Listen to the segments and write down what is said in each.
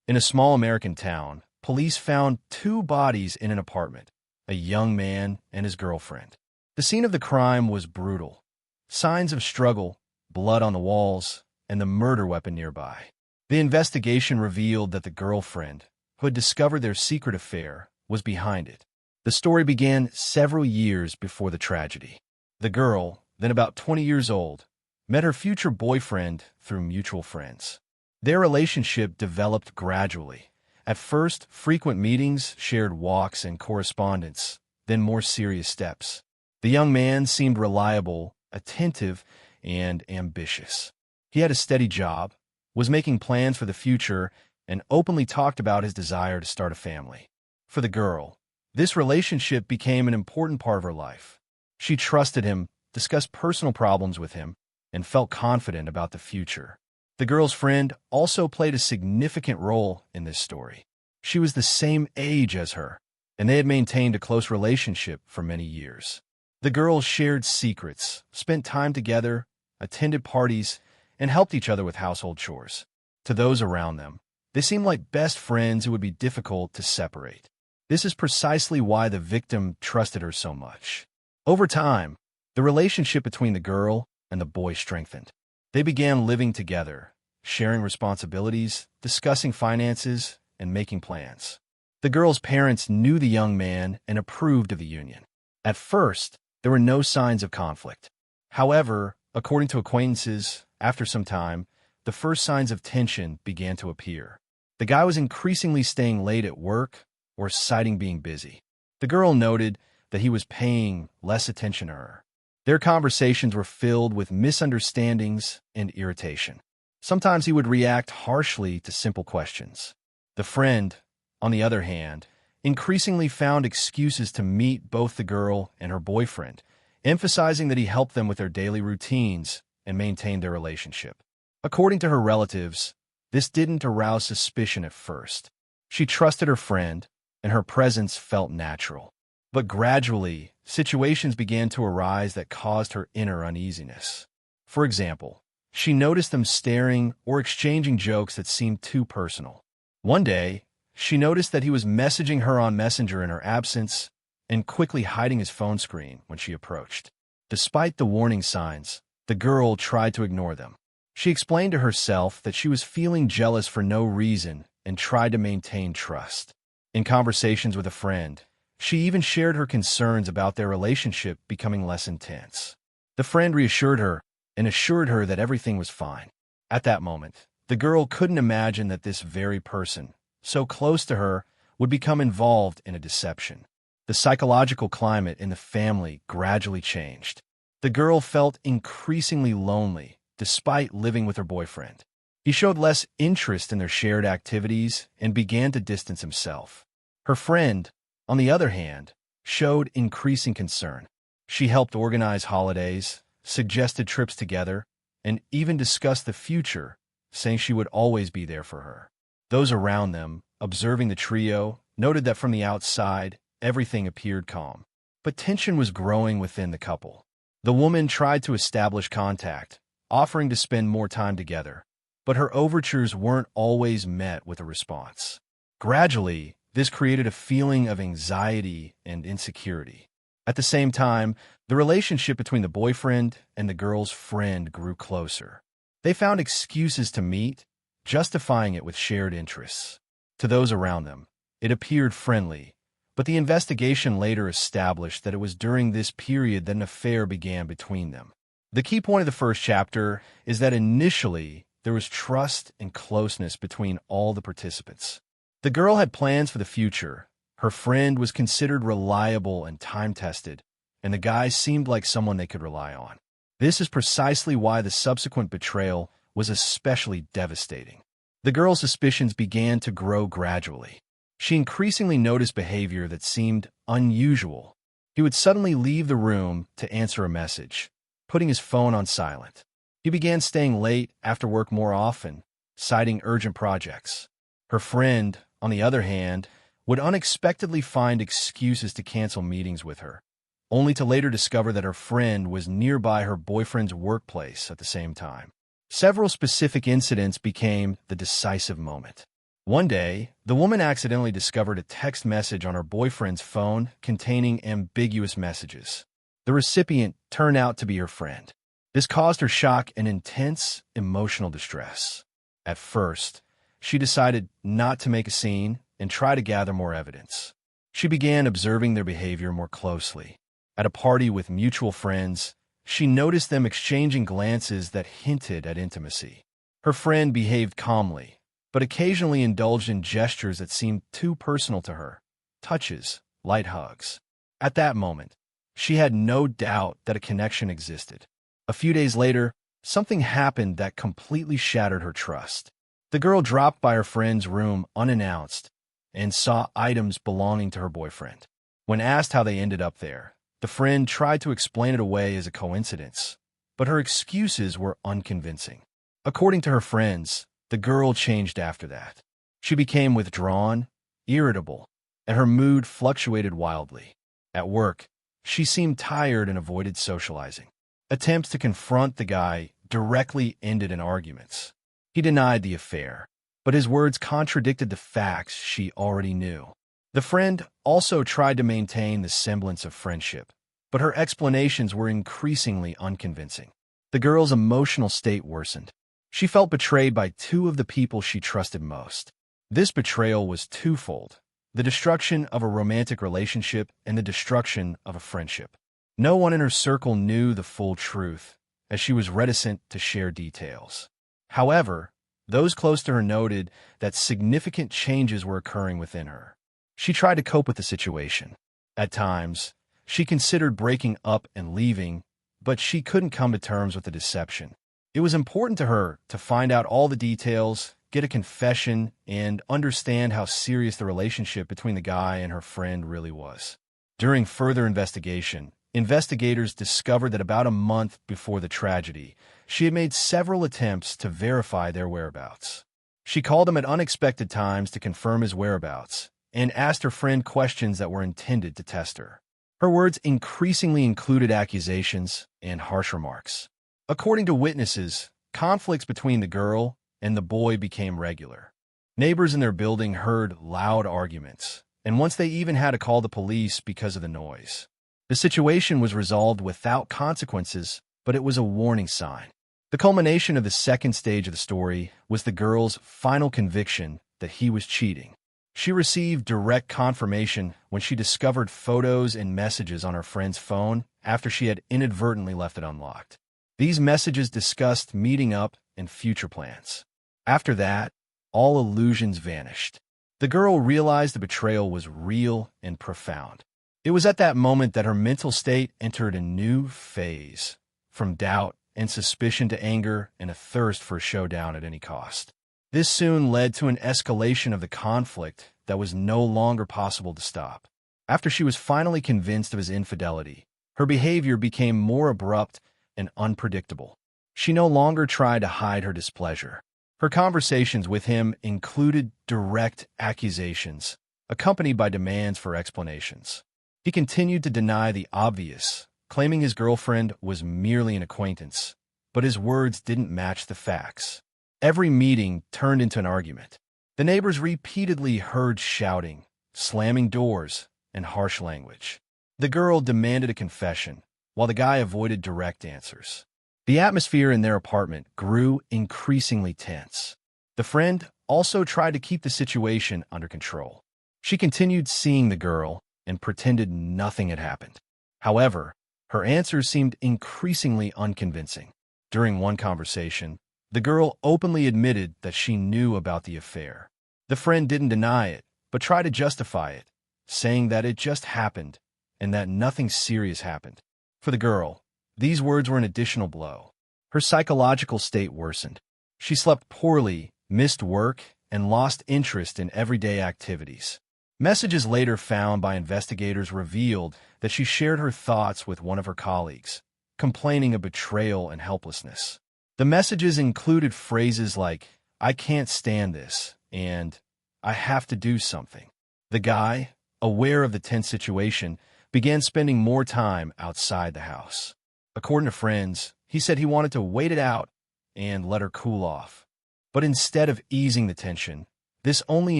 In a small American town, police found two bodies in an apartment, a young man and his girlfriend. The scene of the crime was brutal. Signs of struggle, blood on the walls, and the murder weapon nearby. The investigation revealed that the girlfriend, who had discovered their secret affair, was behind it. The story began several years before the tragedy. The girl, then about 20 years old, met her future boyfriend through mutual friends. Their relationship developed gradually. At first, frequent meetings, shared walks, and correspondence, then more serious steps. The young man seemed reliable, attentive, and ambitious. He had a steady job, was making plans for the future, and openly talked about his desire to start a family. For the girl, this relationship became an important part of her life. She trusted him, discussed personal problems with him, and felt confident about the future. The girl's friend also played a significant role in this story. She was the same age as her, and they had maintained a close relationship for many years. The girls shared secrets, spent time together, attended parties, and helped each other with household chores. To those around them, they seemed like best friends who would be difficult to separate. This is precisely why the victim trusted her so much. Over time, the relationship between the girl and the boy strengthened. They began living together, sharing responsibilities, discussing finances, and making plans. The girl's parents knew the young man and approved of the union. At first, there were no signs of conflict. However, according to acquaintances, after some time, the first signs of tension began to appear. The guy was increasingly staying late at work or citing being busy. The girl noted that he was paying less attention to her. Their conversations were filled with misunderstandings and irritation. Sometimes he would react harshly to simple questions. The friend, on the other hand, increasingly found excuses to meet both the girl and her boyfriend, emphasizing that he helped them with their daily routines and maintained their relationship. According to her relatives, this didn't arouse suspicion at first. She trusted her friend, and her presence felt natural. But gradually, situations began to arise that caused her inner uneasiness. For example, she noticed them staring or exchanging jokes that seemed too personal. One day, she noticed that he was messaging her on Messenger in her absence and quickly hiding his phone screen when she approached. Despite the warning signs, the girl tried to ignore them. She explained to herself that she was feeling jealous for no reason and tried to maintain trust. In conversations with a friend, she even shared her concerns about their relationship becoming less intense. The friend reassured her and assured her that everything was fine. At that moment, the girl couldn't imagine that this very person, so close to her, would become involved in a deception. The psychological climate in the family gradually changed. The girl felt increasingly lonely despite living with her boyfriend. He showed less interest in their shared activities and began to distance himself. Her friend, on the other hand, showed increasing concern. She helped organize holidays, suggested trips together, and even discussed the future, saying she would always be there for her. Those around them, observing the trio, noted that from the outside, everything appeared calm. But tension was growing within the couple. The woman tried to establish contact, offering to spend more time together, but her overtures weren't always met with a response. Gradually, this created a feeling of anxiety and insecurity. At the same time, the relationship between the boyfriend and the girl's friend grew closer. They found excuses to meet, justifying it with shared interests. To those around them, it appeared friendly, but the investigation later established that it was during this period that an affair began between them. The key point of the first chapter is that initially there was trust and closeness between all the participants. The girl had plans for the future, her friend was considered reliable and time-tested, and the guy seemed like someone they could rely on. This is precisely why the subsequent betrayal was especially devastating. The girl's suspicions began to grow gradually. She increasingly noticed behavior that seemed unusual. He would suddenly leave the room to answer a message, putting his phone on silent. He began staying late after work more often, citing urgent projects. Her friend, on the other hand, would unexpectedly find excuses to cancel meetings with her, only to later discover that her friend was nearby her boyfriend's workplace at the same time. Several specific incidents became the decisive moment. One day, the woman accidentally discovered a text message on her boyfriend's phone containing ambiguous messages. The recipient turned out to be her friend. This caused her shock and intense emotional distress. At first, she decided not to make a scene and try to gather more evidence. She began observing their behavior more closely. At a party with mutual friends, she noticed them exchanging glances that hinted at intimacy. Her friend behaved calmly, but occasionally indulged in gestures that seemed too personal to her. Touches, light hugs. At that moment, she had no doubt that a connection existed. A few days later, something happened that completely shattered her trust. The girl dropped by her friend's room unannounced and saw items belonging to her boyfriend. When asked how they ended up there, the friend tried to explain it away as a coincidence, but her excuses were unconvincing. According to her friends, the girl changed after that. She became withdrawn, irritable, and her mood fluctuated wildly. At work, she seemed tired and avoided socializing. Attempts to confront the guy directly ended in arguments. He denied the affair, but his words contradicted the facts she already knew. The friend also tried to maintain the semblance of friendship, but her explanations were increasingly unconvincing. The girl's emotional state worsened. She felt betrayed by two of the people she trusted most. This betrayal was twofold: the destruction of a romantic relationship and the destruction of a friendship. No one in her circle knew the full truth, as she was reticent to share details. However, those close to her noted that significant changes were occurring within her. She tried to cope with the situation. At times, she considered breaking up and leaving, but she couldn't come to terms with the deception. It was important to her to find out all the details, get a confession, and understand how serious the relationship between the guy and her friend really was. During further investigation, investigators discovered that about a month before the tragedy, she had made several attempts to verify their whereabouts. She called him at unexpected times to confirm his whereabouts and asked her friend questions that were intended to test her. Her words increasingly included accusations and harsh remarks. According to witnesses, conflicts between the girl and the boy became regular. Neighbors in their building heard loud arguments, and once they even had to call the police because of the noise. The situation was resolved without consequences, but it was a warning sign. The culmination of the second stage of the story was the girl's final conviction that he was cheating. She received direct confirmation when she discovered photos and messages on her friend's phone after she had inadvertently left it unlocked. These messages discussed meeting up and future plans. After that, all illusions vanished. The girl realized the betrayal was real and profound. It was at that moment that her mental state entered a new phase, from doubt and suspicion to anger and a thirst for a showdown at any cost. This soon led to an escalation of the conflict that was no longer possible to stop. After she was finally convinced of his infidelity, her behavior became more abrupt and unpredictable. She no longer tried to hide her displeasure. Her conversations with him included direct accusations, accompanied by demands for explanations. He continued to deny the obvious, claiming his girlfriend was merely an acquaintance, but his words didn't match the facts. Every meeting turned into an argument. The neighbors repeatedly heard shouting, slamming doors, and harsh language. The girl demanded a confession, while the guy avoided direct answers. The atmosphere in their apartment grew increasingly tense. The friend also tried to keep the situation under control. She continued seeing the girl and pretended nothing had happened. However, her answers seemed increasingly unconvincing. During one conversation, the girl openly admitted that she knew about the affair. The friend didn't deny it, but tried to justify it, saying that it just happened and that nothing serious happened. For the girl, these words were an additional blow. Her psychological state worsened. She slept poorly, missed work, and lost interest in everyday activities. Messages later found by investigators revealed that she shared her thoughts with one of her colleagues, complaining of betrayal and helplessness. The messages included phrases like, "I can't stand this," and "I have to do something." The guy, aware of the tense situation, began spending more time outside the house. According to friends, he said he wanted to wait it out and let her cool off. But instead of easing the tension, This only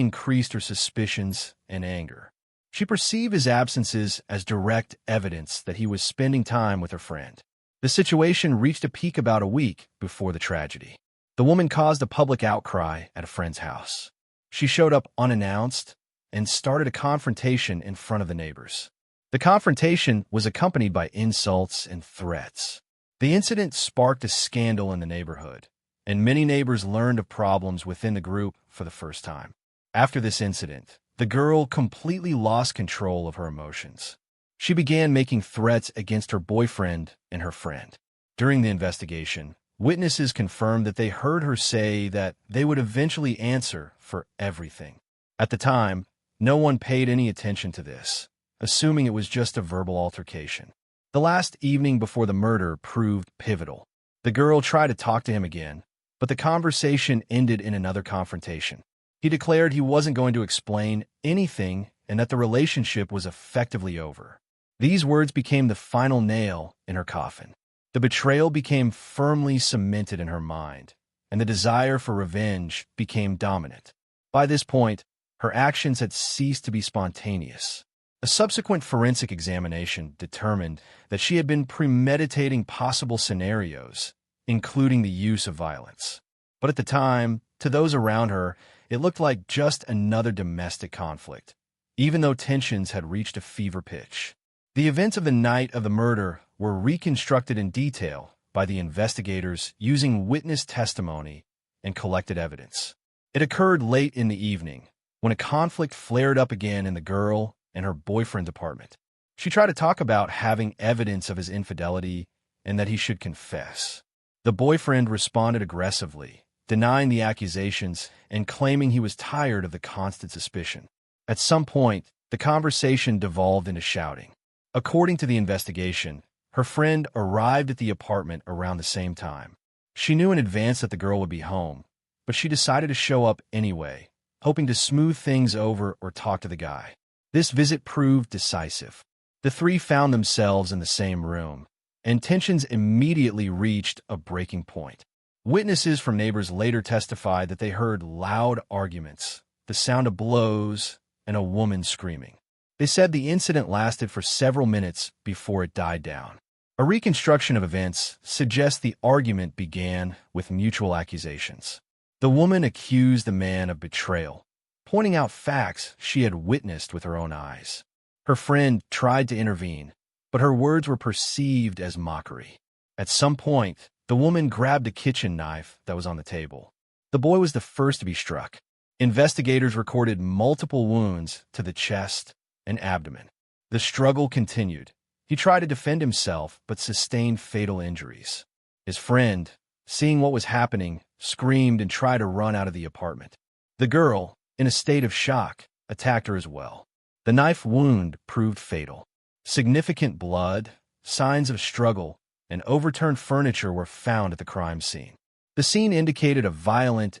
increased her suspicions and anger. She perceived his absences as direct evidence that he was spending time with her friend. The situation reached a peak about a week before the tragedy. The woman caused a public outcry at a friend's house. She showed up unannounced and started a confrontation in front of the neighbors. The confrontation was accompanied by insults and threats. The incident sparked a scandal in the neighborhood, and many neighbors learned of problems within the group for the first time. After this incident, the girl completely lost control of her emotions. She began making threats against her boyfriend and her friend. During the investigation, witnesses confirmed that they heard her say that they would eventually answer for everything. At the time, no one paid any attention to this, assuming it was just a verbal altercation. The last evening before the murder proved pivotal. The girl tried to talk to him again, but the conversation ended in another confrontation. He declared he wasn't going to explain anything and that the relationship was effectively over. These words became the final nail in her coffin. The betrayal became firmly cemented in her mind, and the desire for revenge became dominant. By this point, her actions had ceased to be spontaneous. A subsequent forensic examination determined that she had been premeditating possible scenarios, including the use of violence. But at the time, to those around her, it looked like just another domestic conflict, even though tensions had reached a fever pitch. The events of the night of the murder were reconstructed in detail by the investigators using witness testimony and collected evidence. It occurred late in the evening, when a conflict flared up again in the girl and her boyfriend's apartment. She tried to talk about having evidence of his infidelity and that he should confess. The boyfriend responded aggressively, denying the accusations and claiming he was tired of the constant suspicion. At some point, the conversation devolved into shouting. According to the investigation, her friend arrived at the apartment around the same time. She knew in advance that the girl would be home, but she decided to show up anyway, hoping to smooth things over or talk to the guy. This visit proved decisive. The three found themselves in the same room, and tensions immediately reached a breaking point. Witnesses from neighbors later testified that they heard loud arguments, the sound of blows, and a woman screaming. They said the incident lasted for several minutes before it died down. A reconstruction of events suggests the argument began with mutual accusations. The woman accused the man of betrayal, pointing out facts she had witnessed with her own eyes. Her friend tried to intervene, but her words were perceived as mockery. At some point, the woman grabbed a kitchen knife that was on the table. The boy was the first to be struck. Investigators recorded multiple wounds to the chest and abdomen. The struggle continued. He tried to defend himself, but sustained fatal injuries. His friend, seeing what was happening, screamed and tried to run out of the apartment. The girl, in a state of shock, attacked her as well. The knife wound proved fatal. Significant blood, signs of struggle, and overturned furniture were found at the crime scene. The scene indicated a violent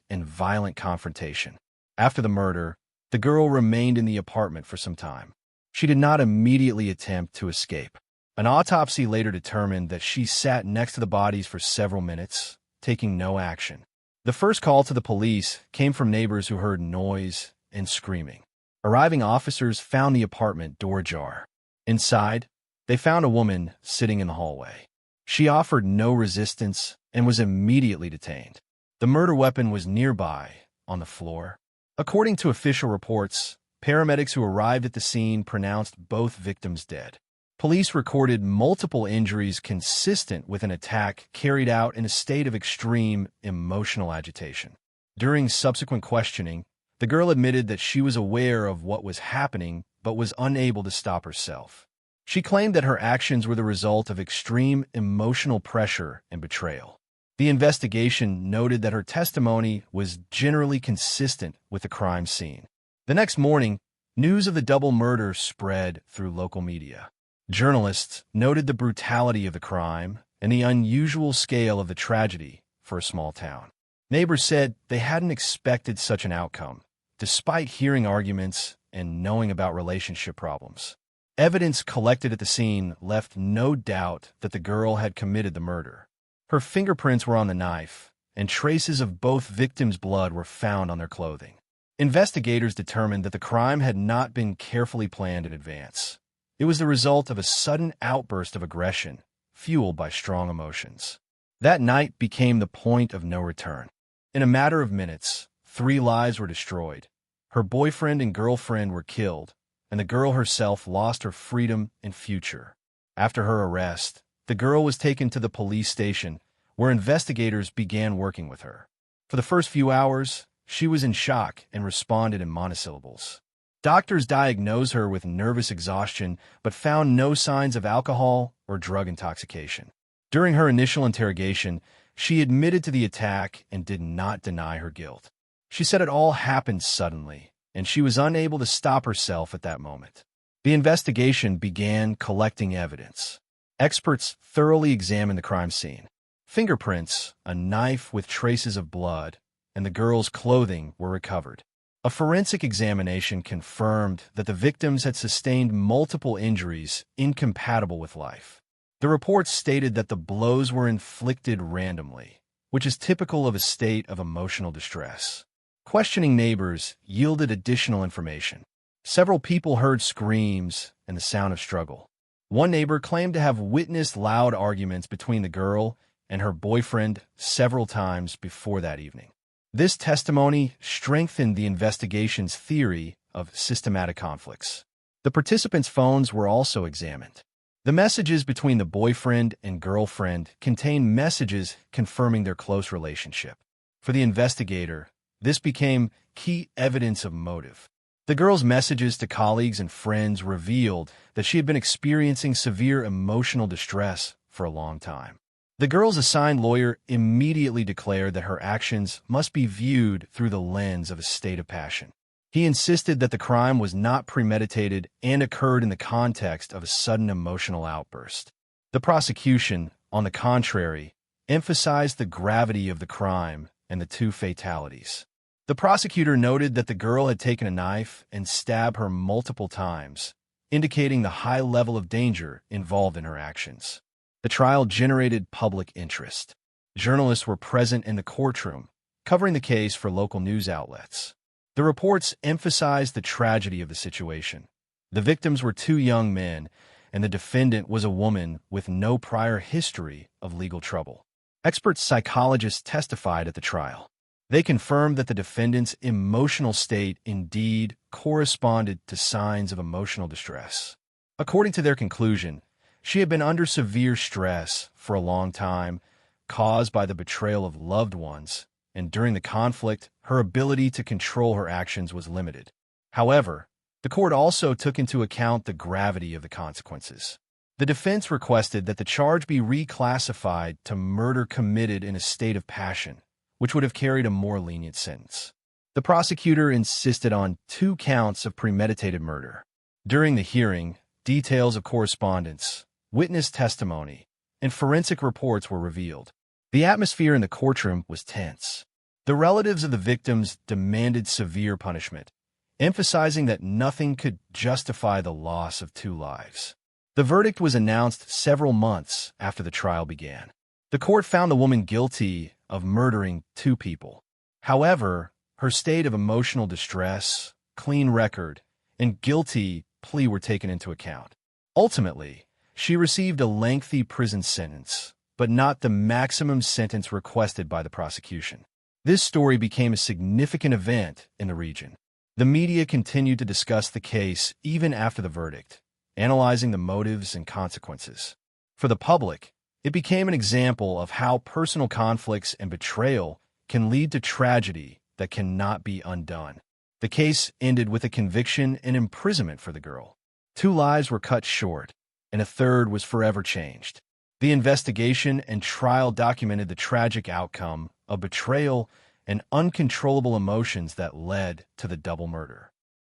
confrontation. After the murder, the girl remained in the apartment for some time. She did not immediately attempt to escape. An autopsy later determined that she sat next to the bodies for several minutes, taking no action. The first call to the police came from neighbors who heard noise and screaming. Arriving officers found the apartment door ajar. Inside, they found a woman sitting in the hallway. She offered no resistance and was immediately detained. The murder weapon was nearby, on the floor. According to official reports, paramedics who arrived at the scene pronounced both victims dead. Police recorded multiple injuries consistent with an attack carried out in a state of extreme emotional agitation. During subsequent questioning, the girl admitted that she was aware of what was happening but was unable to stop herself. She claimed that her actions were the result of extreme emotional pressure and betrayal. The investigation noted that her testimony was generally consistent with the crime scene. The next morning, news of the double murder spread through local media. Journalists noted the brutality of the crime and the unusual scale of the tragedy for a small town. Neighbors said they hadn't expected such an outcome, despite hearing arguments and knowing about relationship problems. Evidence collected at the scene left no doubt that the girl had committed the murder. Her fingerprints were on the knife, and traces of both victims' blood were found on their clothing. Investigators determined that the crime had not been carefully planned in advance. It was the result of a sudden outburst of aggression, fueled by strong emotions. That night became the point of no return. In a matter of minutes, 3 lives were destroyed. Her boyfriend and girlfriend were killed, and the girl herself lost her freedom and future. After her arrest, the girl was taken to the police station, where investigators began working with her. For the first few hours, she was in shock and responded in monosyllables. Doctors diagnosed her with nervous exhaustion but found no signs of alcohol or drug intoxication. During her initial interrogation, she admitted to the attack and did not deny her guilt. She said it all happened suddenly, and she was unable to stop herself at that moment. The investigation began collecting evidence. Experts thoroughly examined the crime scene. Fingerprints, a knife with traces of blood, and the girl's clothing were recovered. A forensic examination confirmed that the victims had sustained multiple injuries incompatible with life. The reports stated that the blows were inflicted randomly, which is typical of a state of emotional distress. Questioning neighbors yielded additional information. Several people heard screams and the sound of struggle. One neighbor claimed to have witnessed loud arguments between the girl and her boyfriend several times before that evening. This testimony strengthened the investigation's theory of systematic conflicts. The participants' phones were also examined. The messages between the boyfriend and girlfriend contained messages confirming their close relationship. For the investigator, this became key evidence of motive. The girl's messages to colleagues and friends revealed that she had been experiencing severe emotional distress for a long time. The girl's assigned lawyer immediately declared that her actions must be viewed through the lens of a state of passion. He insisted that the crime was not premeditated and occurred in the context of a sudden emotional outburst. The prosecution, on the contrary, emphasized the gravity of the crime and the 2 fatalities. The prosecutor noted that the girl had taken a knife and stabbed her multiple times, indicating the high level of danger involved in her actions. The trial generated public interest. Journalists were present in the courtroom, covering the case for local news outlets. The reports emphasized the tragedy of the situation. The victims were 2 young men, and the defendant was a woman with no prior history of legal trouble. Expert psychologists testified at the trial. They confirmed that the defendant's emotional state indeed corresponded to signs of emotional distress. According to their conclusion, she had been under severe stress for a long time, caused by the betrayal of loved ones, and during the conflict, her ability to control her actions was limited. However, the court also took into account the gravity of the consequences. The defense requested that the charge be reclassified to murder committed in a state of passion, which would have carried a more lenient sentence. The prosecutor insisted on 2 counts of premeditated murder. During the hearing, details of correspondence, witness testimony, and forensic reports were revealed. The atmosphere in the courtroom was tense. The relatives of the victims demanded severe punishment, emphasizing that nothing could justify the loss of 2 lives. The verdict was announced several months after the trial began. The court found the woman guilty of murdering 2 people. However, her state of emotional distress, clean record, and guilty plea were taken into account. Ultimately, she received a lengthy prison sentence, but not the maximum sentence requested by the prosecution. This story became a significant event in the region. The media continued to discuss the case even after the verdict, analyzing the motives and consequences. For the public, it became an example of how personal conflicts and betrayal can lead to tragedy that cannot be undone. The case ended with a conviction and imprisonment for the girl. 2 lives were cut short, and a 3rd was forever changed. The investigation and trial documented the tragic outcome of betrayal and uncontrollable emotions that led to the double murder.